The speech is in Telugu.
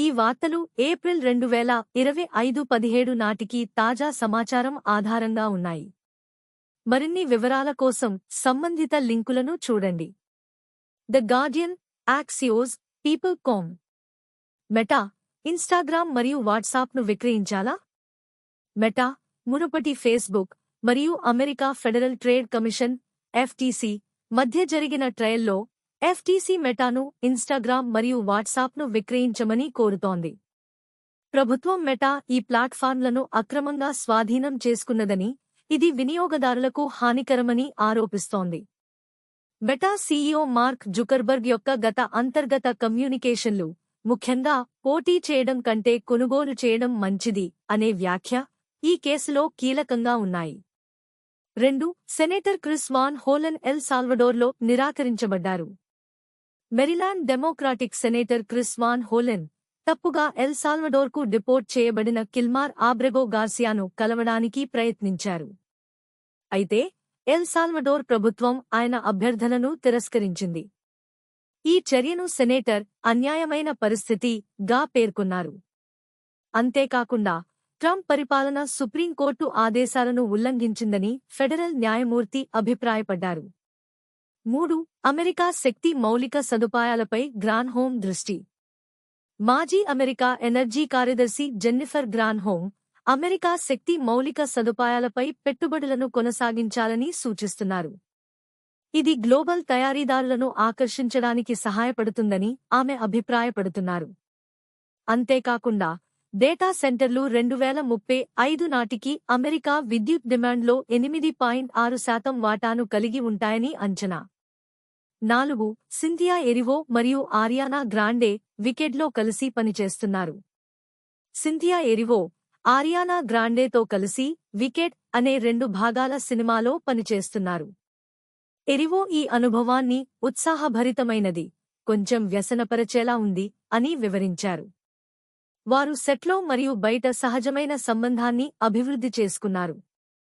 ఈ వార్తలు ఏప్రిల్ 2025 17 నాటికి తాజా సమాచారం ఆధారంగా ఉన్నాయి. మరిన్ని వివరాల కోసం సంబంధిత లింకులను చూడండి. The Guardian, Axios, people. Meta, Instagram మరియు వాట్సాప్ను విక్రయించాలా? మెటా, మునుపటి ఫేస్బుక్ మరియు America federal trade commission (FTC) మధ్య జరిగిన ట్రయల్లో FTC మెటాను, ఇన్స్టాగ్రామ్ మరియు వాట్సాప్ను విక్రయించమని కోరుతోంది. ప్రభుత్వం మెటా ఈ ప్లాట్ఫామ్లను అక్రమంగా స్వాధీనం చేసుకున్నదని, ఇది వినియోగదారులకు హానికరమని ఆరోపిస్తోంది. మెటా CEO మార్క్ జుకర్బర్గ్ యొక్క గత అంతర్గత కమ్యూనికేషన్లు, ముఖ్యంగా పోటీ చేయడం కంటే కొనుగోలు చేయడం మంచిది అనే వ్యాఖ్య ఈ కేసులో కీలకంగా ఉన్నాయి. 2. Senator Chris Van Hollen El సాల్వడోర్లో నిరాకరించబడ్డారు. Maryland Democratic senator Chris Van Hollen తప్పుగా ఎల్ సాల్వడోర్కు డిపోర్ట్ చేయబడిన కిల్మార్ ఆబ్రెగో గార్సియాను కలవడానికి ప్రయత్నించారు. అయితే ఎల్ సాల్వడోర్ ప్రభుత్వం ఆయన అభ్యర్థనను తిరస్కరించింది. ఈ చర్యను సెనేటర్ అన్యాయమైన పరిస్థితి గా పేర్కొన్నారు. అంతేకాకుండా ట్రంప్ పరిపాలన సుప్రీంకోర్టు ఆదేశాలను ఉల్లంఘించిందని ఫెడరల్ న్యాయమూర్తి అభిప్రాయపడ్డారు. 3. అమెరికా శక్తి మౌలిక సదుపాయాలపై గ్రాన్హోమ్ దృష్టి. మాజీ అమెరికా ఎనర్జీ కార్యదర్శి జెన్నిఫర్ గ్రాన్హోమ్, అమెరికా శక్తి మౌలిక సదుపాయాలపై పెట్టుబడులను కొనసాగించాలని సూచిస్తున్నారు. ఇది గ్లోబల్ తయారీదారులను ఆకర్షించడానికి సహాయపడుతుందని ఆమె అభిప్రాయపడుతున్నారు. అంతేకాకుండా డేటా సెంటర్లు 2035 నాటికి అమెరికా విద్యుత్ డిమాండ్లో 8.6% వాటాను కలిగి ఉంటాయని అంచనా. 4. సింథియా ఎరివో మరియు ఆరియానా గ్రాండే వికెడ్లో కలిసి పనిచేస్తున్నారు. సింథియా ఎరివో, ఆరియానా గ్రాండేతో కలిసి వికెడ్ అనే 2 భాగాల సినిమాలో పనిచేస్తున్నారు. ఎరివో ఈ అనుభవాన్ని ఉత్సాహభరితమైనది, కొంచెం వ్యసనపరచేలా ఉంది అని వివరించారు. వారు సెట్లో మరియు బయట సహజమైన సంబంధాన్ని అభివృద్ధి చేసుకున్నారు.